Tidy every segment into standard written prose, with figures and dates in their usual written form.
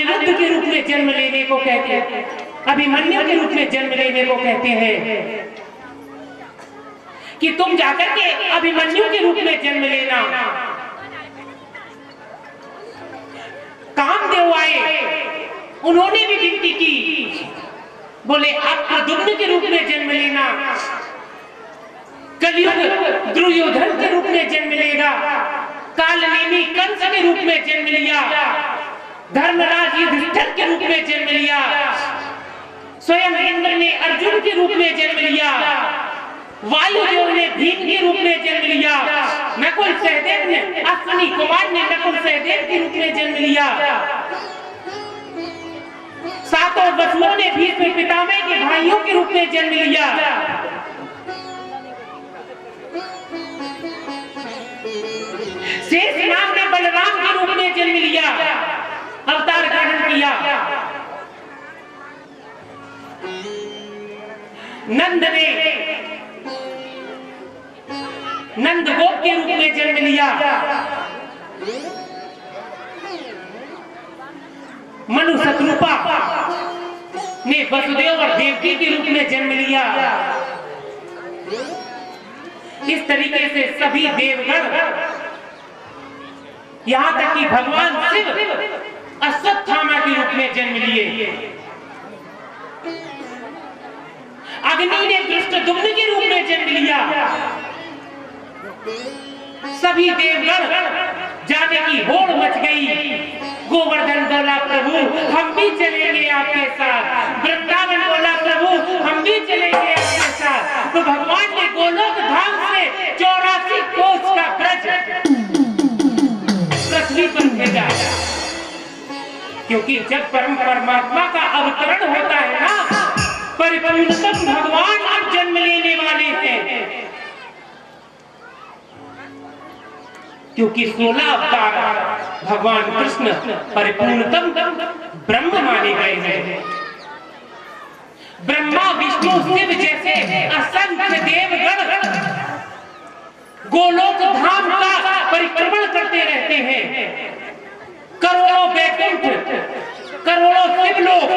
अनिरुद्ध के रूप में जन्म लेने को कहते हैं, अभिमन्यु के रूप में जन्म लेने को कहते हैं कि तुम जाकर के अभिमन्यु के रूप में जन्म लेना। कामदेव आए, उन्होंने भी विनती की, बोले आप प्रद्युम्न के रूप में जन्म लेना। कलयुग दुर्योधन के रूप में जन्म लेगा, कालनेमी कंस के रूप में जन्म लिया, धर्मराज युधिष्ठिर के रूप में जन्म लिया, स्वयं इंद्र ने अर्जुन के रूप में जन्म लिया, वायुदेव ने भीम के रूप में जन्म लिया, नकुल सहदेव ने, अश्विनी कुमार ने नकुल सहदेव के रूप में जन्म लिया, सातों वसुओं ने भीष्म पितामह के भाइयों के रूप में जन्म लिया। शेष नाग ने बलराम के रूप में जन्म लिया, अवतार ग्रहण किया। नंद ने नंदगोप के रूप में जन्म लिया, मनु शत्रुपा ने वसुदेव और देवकी के रूप में जन्म लिया। इस तरीके से सभी देवगण, यहाँ तक कि भगवान शिव अश्वत्थामा के रूप में जन्म लिए। अग्नि ने दृष्टद्युम्न के रूप में जन्म लिया। सभी देवगण जाने की होड़ मच गई। गोवर्धन बोला प्रभु हम भी चलेंगे आपके साथ, वृंदावन बोला प्रभु हम भी चलेंगे आपके साथ। तो भगवान ने गोलोक धाम से 84 कोस का ब्रज पृथ्वी पर भेजा, क्योंकि जब परम परमात्मा का अवतरण होता है ना, परिपूर्णतम भगवान अब जन्म लेने वाले हैं। क्योंकि 16 अवतार भगवान कृष्ण परिपूर्णतम ब्रह्म माने गए हैं। ब्रह्मा विष्णु शिव जैसे असंख्य देवगण गोलोक धाम का परिक्रमण करते रहते हैं। करोड़ों वैकुंठ, करोड़ों शिवलोक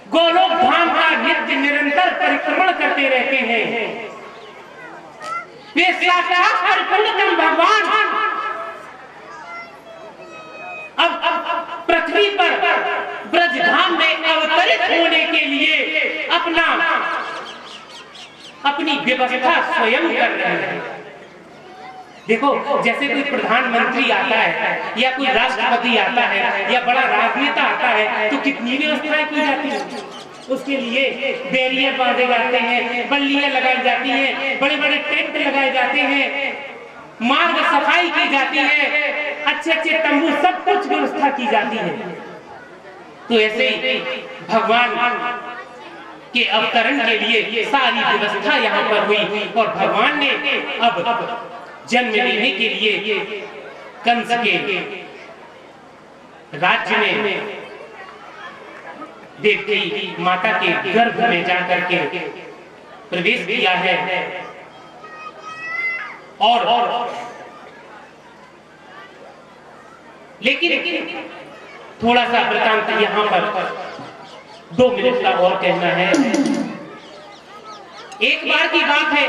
गोलोक धाम का नित्य निरंतर परिक्रमण करते रहते हैं। वे साक्षात परिपूर्णतम भगवान अब पृथ्वी पर ब्रजधाम में अवतरित होने के लिए अपनी व्यवस्था स्वयं कर रहे हैं। देखो, जैसे कोई प्रधानमंत्री आता है या कोई राष्ट्रपति आता है या बड़ा राजनेता आता है तो कितनी व्यवस्थाएं की जाती है। उसके लिए बैरियर बांधे जाते हैं, बल्लियां लगाई जाती हैं, बड़े बड़े टेंट लगाए जाते हैं, मार्ग सफाई की जाती है, अच्छे अच्छे तंबू, सब कुछ व्यवस्था की जाती है। तो ऐसे ही भगवान के अवतरण के लिए सारी व्यवस्था यहाँ पर हुई और भगवान ने अब जन्म लेने के लिए कंस के राज्य में देवकी माता के गर्भ में जाकर के प्रवेश किया है। और लेकिन थोड़ा सा वृतांत यहाँ पर 2 मिनट का और कहना है। एक बार की बात है,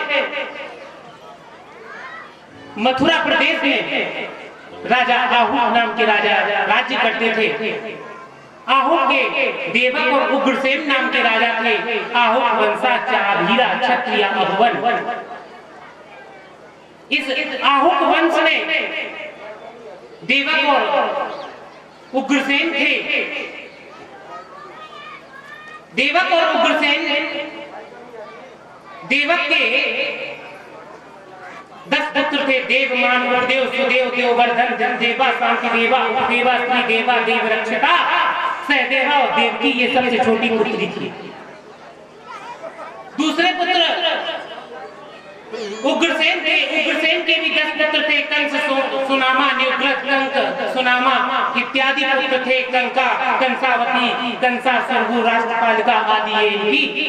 मथुरा प्रदेश में राजा आहू नाम के राजा राज्य करते थे। आहू के देवक और उग्रसेन नाम के राजा थे। आहू वंशाचार्य क्षत्रिय अभवन। इस आहू वंश ने देवक और उग्रसेन थे। देवक और उग्रसेन देवक के 10 पुत्र थे। देवमान, गुरुदेव, सुदेव, देववर्धन, जनदेवा, शांतिदेवा, उपदेवा, श्रीदेवा, देवरक्षता, सहदेवा और देवकी ये सबसे छोटी पुत्री थी। दूसरे पुत्र उग्रसेन थे। उग्रसेन के भी 10 पुत्र थे। कंस, सुनामा, न्युग्रत, कंक, सुनामा इत्यादि पुत्र थे। कंका, कंसावती, कंसा, सरहु, राष्ट्रपालिका आदि इनकी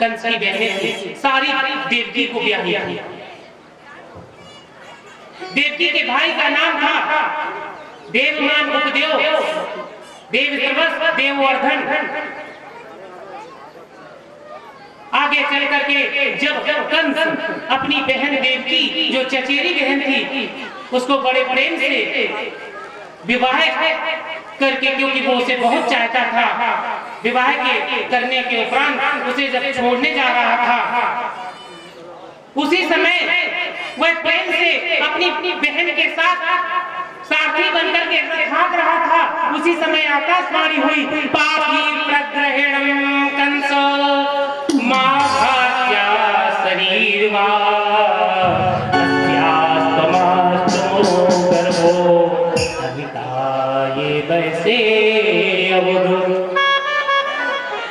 कंस की बहनें थी। सारी देवकी को ब्याही थी। देवकी के भाई का नाम था देवमान उपदेव, देव सर्वस्व देववर्धन। आगे चल करके जब कंस अपनी बहन देवकी, जो चचेरी बहन थी, उसको बड़े प्रेम से विवाह करके, क्योंकि वो उसे बहुत चाहता था, विवाह के करने के उपरांत उसे जब छोड़ने जा रहा था, उसी समय वह प्रेम से अपनी बहन के साथ साथी बनकर के भाग रहा था। उसी समय आकाशवाणी हुई, पापी प्रग्रहणं कंस माभात्या शरीरवा अस्यास्तमास्तमो गर्भो अभिताये वैसे अवधूत।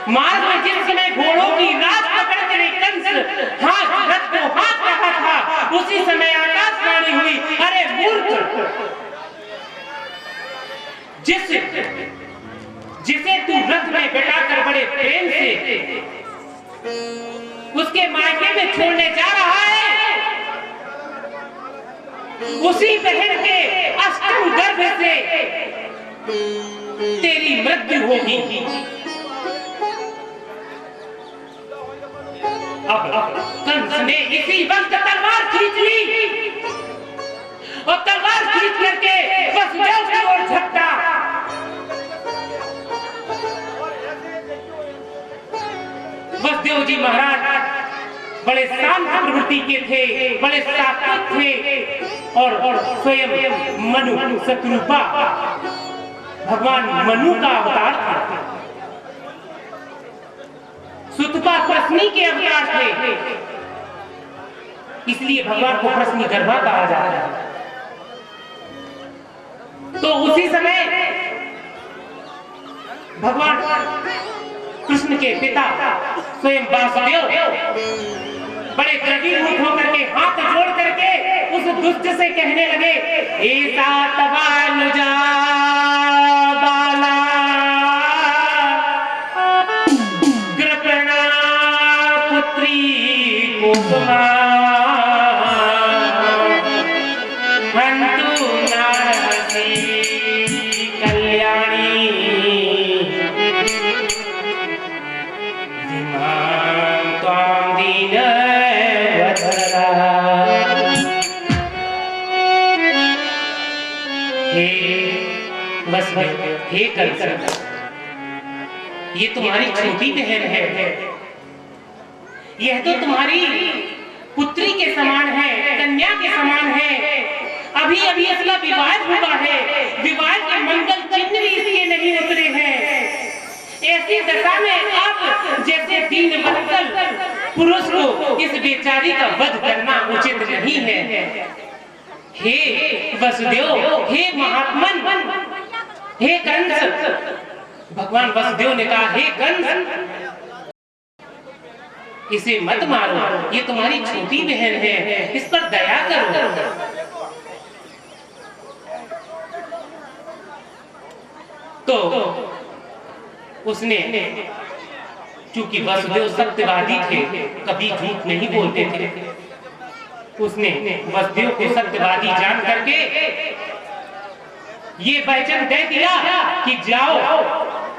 मार्ग में जिस समय घोड़ों की रात पकड़ कर कंस हाथ रथ को हाथ रहा था, उसी समय आकाशवाणी हुई, अरे मूर्ख, जिसे तू रथ में बैठाकर बड़े प्रेम से उसके मायके में छोड़ने जा रहा है, उसी बहन के अष्टम गर्भ से तेरी मृत्यु होगी। अब कंस ने इसी वक्त तलवार खींच ली और तलवार खींच करके वसुदेव की ओर झपटा। वसुदेव जी महाराज बड़े शांत प्रवृत्ति के थे, बड़े सात्विक थे और स्वयं मनु शत्रुपा भगवान मनु का अवतार था। सुतपा प्रश्नी के अवतार थे, इसलिए भगवान को प्रश्नी गर्भा कहा जाता है। तो उसी समय भगवान कृष्ण के पिता स्वयं वासुदेव बड़े द्रवीभूत होकर के हाथ जोड़ करके उस दुष्ट से कहने लगे, ऐसा तवानुजा बाला कृपणा पुत्री कुसुमा हंतु नारसी कल्याणी हे कंस, ये तुम्हारी छोटी बहन है, यह तो तुम्हारी पुत्री के समान है, कन्या के समान है। अभी अभी इसका विवाह हुआ है, विवाह के मंगल चिन्ह भी इसके नहीं उतरे हैं। ऐसी दशा में आप जैसे दीन वत्सल पुरुष को इस बेचारी का वध करना उचित नहीं है। हे वसुदेव, हे महात्मन, हे कंस, भगवान वसुदेव ने कहा, हे कंस, इसे मत मारो, ये तुम्हारी छोटी बहन है, इस पर दया करो। तो उसने, चूंकि वसुदेव सत्यवादी थे, कभी झूठ नहीं बोलते थे, उसने वसुदेव को सत्यवादी जान करके ये वचन दे दिया कि जाओ,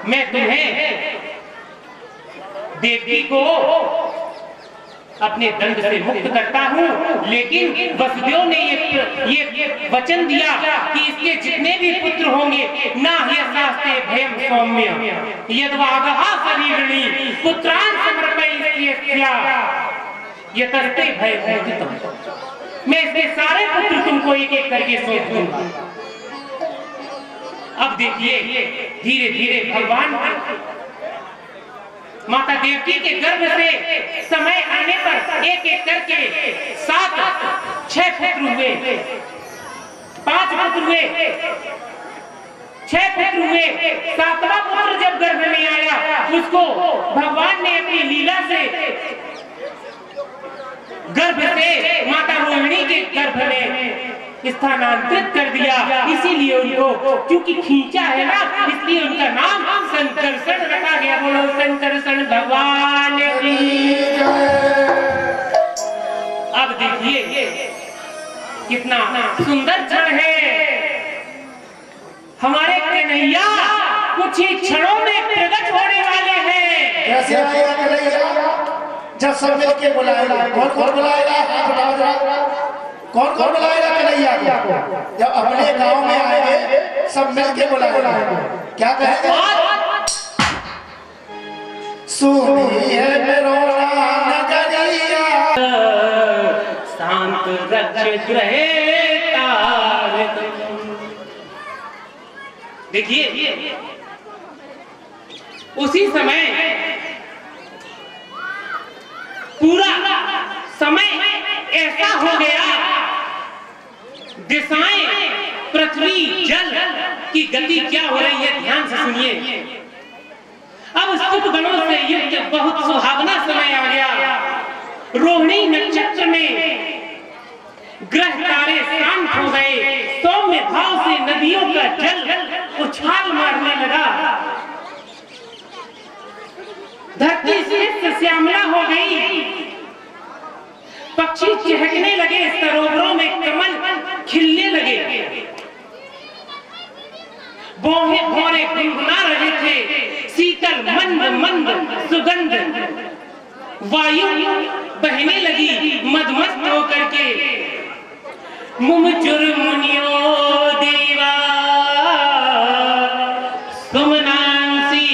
मैं तुम्हें देवकी को अपने दंड से मुक्त करता हूँ। लेकिन वसुदेव ने ये वचन दिया कि इसके जितने भी पुत्र होंगे, ना ह्यसास्ते भयं सौम्य यद्वागहा शरीरणी पुत्रान् समर्पयिष्यामि यतस्ते भयमुदितम्। मैं इसके सारे पुत्र तुमको एक एक करके सौंप दूंगा। अब देखिए, धीरे धीरे भगवान माता देवकी के गर्भ से समय आने पर एक एक करके 6 पुत्र हुए, 5 पुत्र हुए, 6 पुत्र हुए। 7वां पुत्र जब गर्भ में आया, उसको भगवान ने अपनी लीला से गर्भ से माता रोहिणी के गर्भ में स्थानांतरित कर दिया। इसीलिए उनको, क्योंकि खींचा है ना, इसलिए उनका नाम संकर्षण रखा गया। बोलो संकर्षण भगवान की। अब देखिए कितना सुंदर क्षण है। हमारे कन्हैया कुछ ही क्षणों में प्रकट होने वाले हैं। कैसे आएगा कन्हैया? जब सब मिलके बुलाएगा। कौन कौन बुलाएगा? हाथ उठाओ जरा। कौन कौन बुलाएगा कन्हैया को? जब अपने गांव में आएंगे सब मिलके बुलाएगा। क्या कहेंगे? सुनी है मेरा नगरिया, शांत रक्षित रहे तार। देखिए उसी समय पूरा समय ऐसा हो गया, दिशाएं, पृथ्वी, जल की गति क्या हो रही है, ध्यान से सुनिए। अब शुभ गणों से युक्त बहुत सुहावना समय आ गया। रोहिणी नक्षत्र में ग्रह तारे शांत हो गए। सौम्य भाव से नदियों का जल उछाल मारने लगा। धरती से श्यामला हो गई। पक्षी चहकने लगे, सरोवरों में कमल खिलने लगे। बोहे भौरे गुनगुना रहे थे। शीतल मंद मंद सुगंध वायु बहने लगी मदमस्त होकर के। मुमुचुर मुनियो देवा सुमनांसी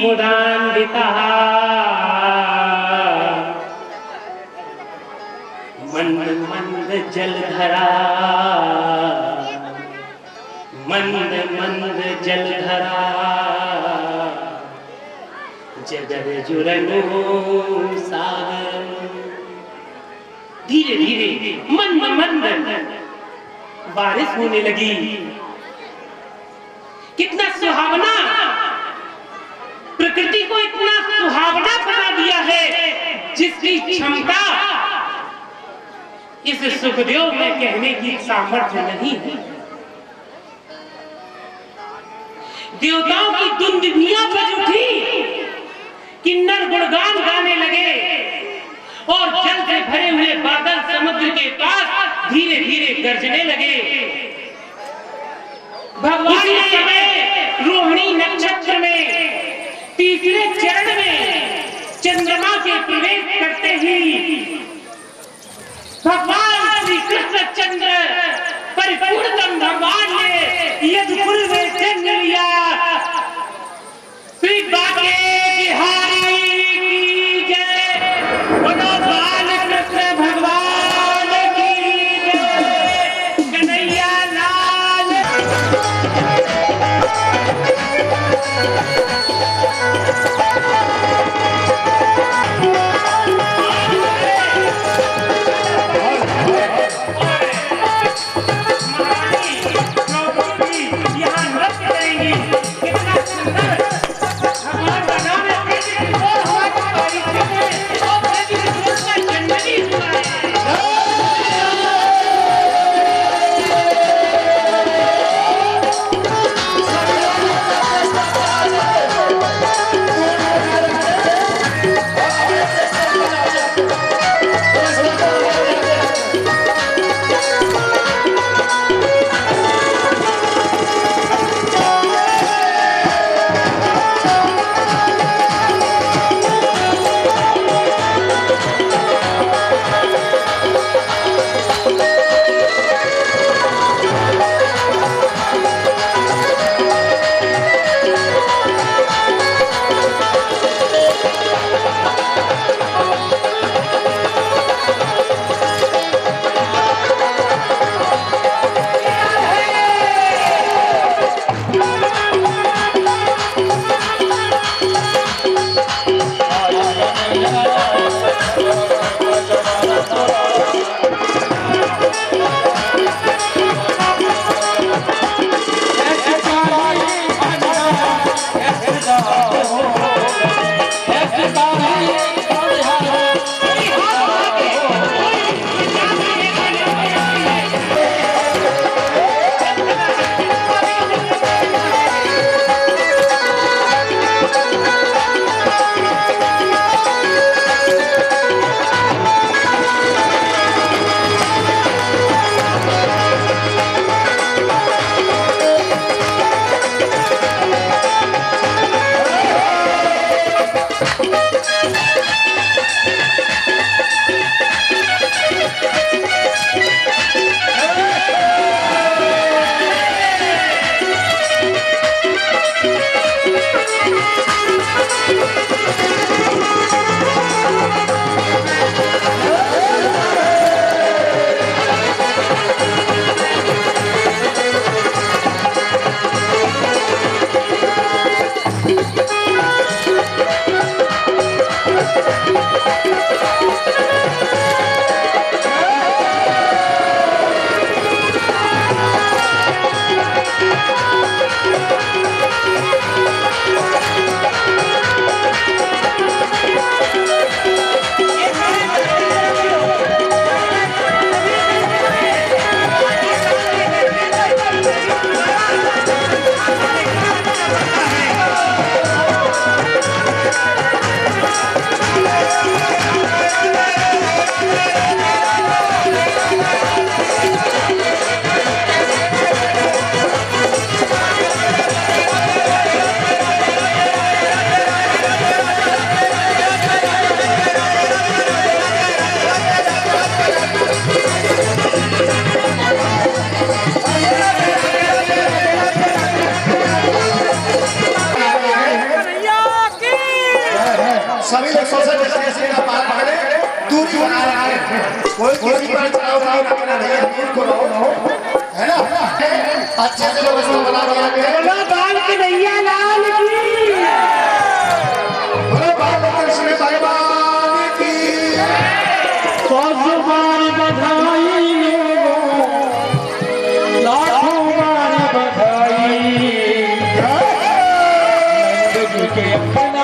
मुदान्विता। मंद मंद जलधरा, मंद मंद जलधरा, जगर जुरनु सागर। धीरे धीरे मंद मंद बारिश होने लगी। कितना सुहावना, प्रकृति को इतना सुहावना बना दिया है जिसकी क्षमता इस सुखदेव में कहने की सामर्थ्य नहीं है। देवताओं की दुंदुभियां बज उठी, किन्नर गुणगान गाने लगे और जल से भरे हुए बादल समुद्र के पास धीरे धीरे गरजने लगे। भगवान इस समय रोहिणी नक्षत्र में तीसरे चरण में चंद्रमा के प्रवेश करते ही भगवान श्री कृष्ण चंद्र परिपूर्णतम भगवान ने यदुकुल में जन्म लिया। श्री बाके बिहारी की जय। बोलो बाल कृष्ण भगवान की जय। कन्हैया लाल। सभी लोग सोशल डिस्टेंसिंग का पालन करें, दूरी बना रखें, कोई किसी पर तनाव नहीं रखना, भैया दूर को रहो, है ना? अच्छे से लोग इसको बना दिया। बोलो बाल कन्हैया लाल की, बोलो बाल कृष्ण भगवान की। 100 बार बधाई लोगों, लाखों बार बधाई, नंद के अपना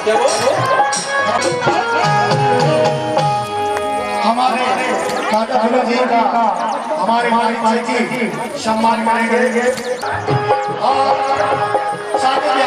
क्या वो गुरु जी का हमारे मालिक जी सम्मान करेंगे और साथ ही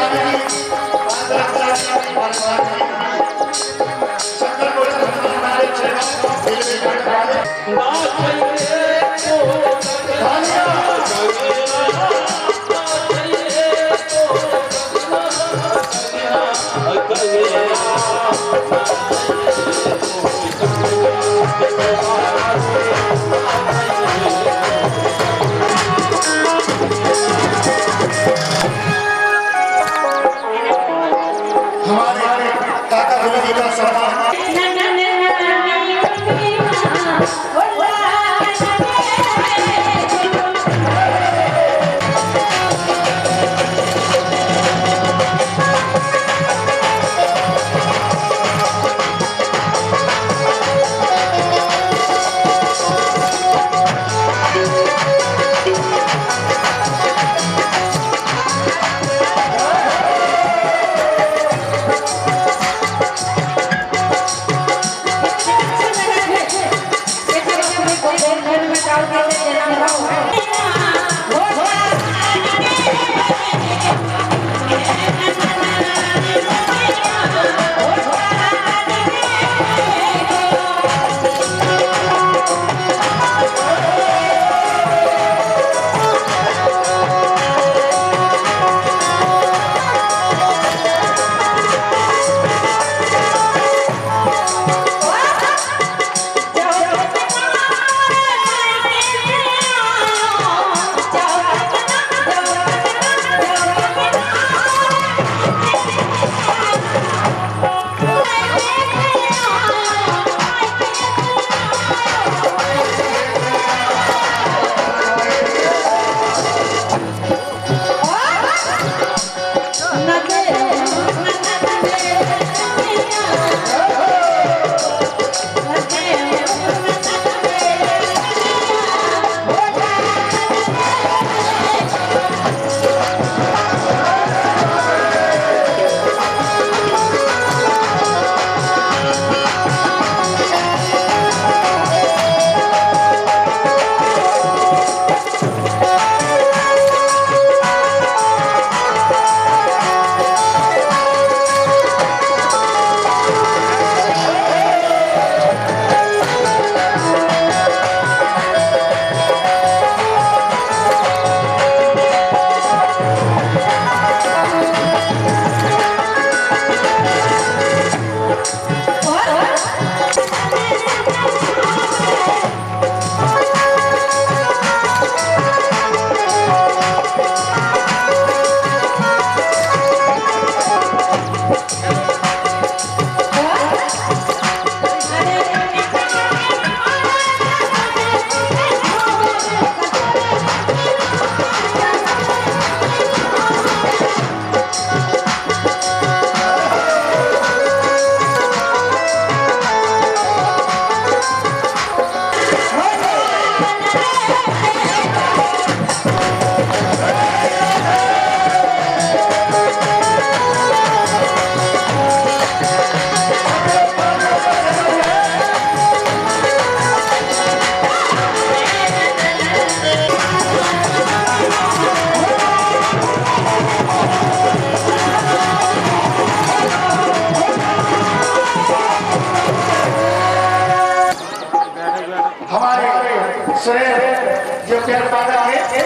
प्यार बाजा है,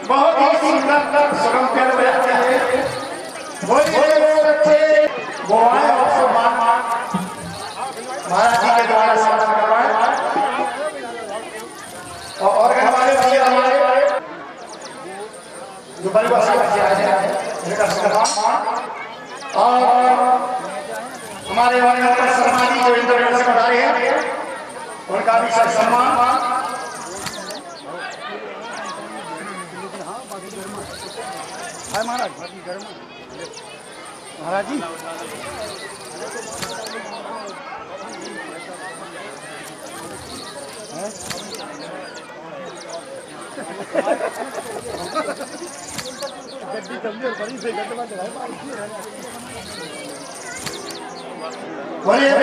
बहुत ही सुंदर सुगम प्यार बजाते हैं। बोलिए बच्चे वो आए और सम्मान महाराज जी के द्वारा सम्मान करवाए और हमारे भैया हमारे जो बड़ी भाषा में आए हैं उनका सम्मान और हमारे वाले सम्मानी जो इंटरनेट से बता रहे हैं उनका भी सब सम्मान। महाराज महाराज जी बोलिए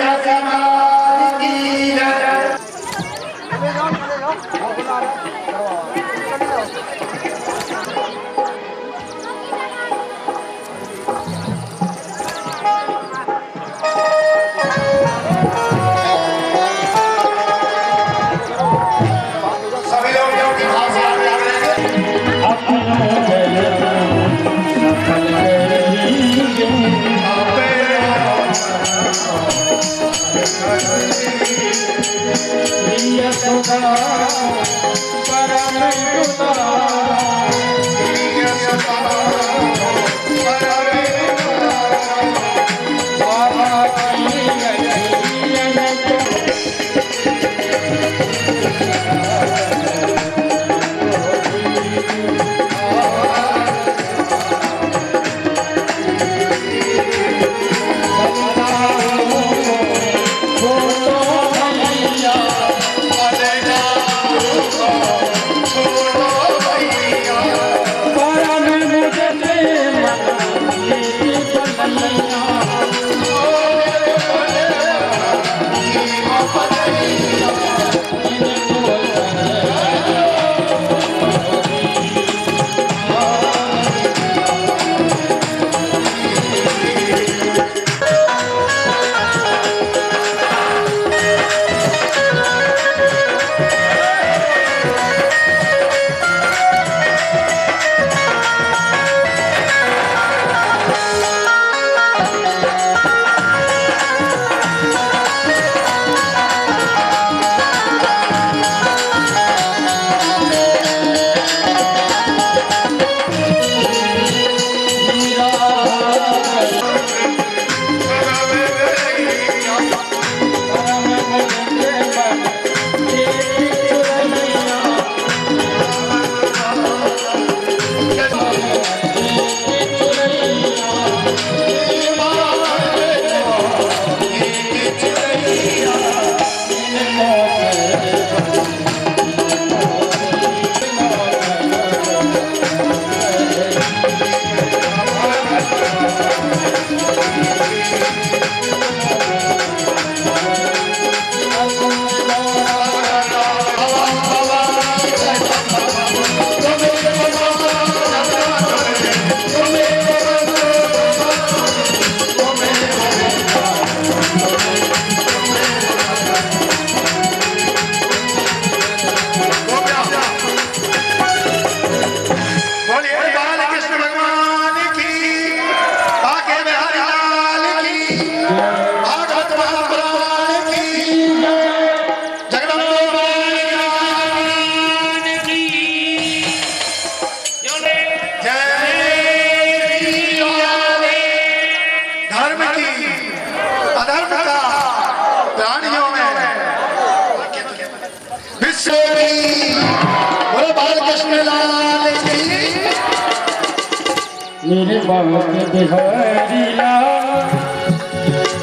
मेरे बात बिहारिया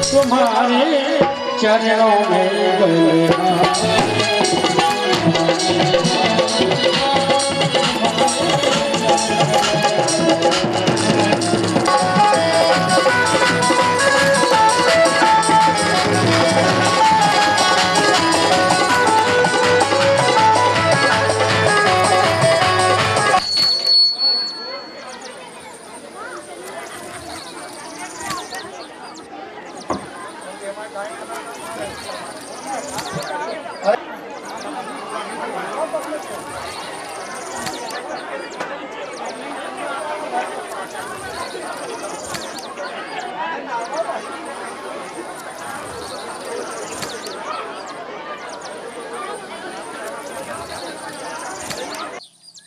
तुम्हारे चरणों में गए अरे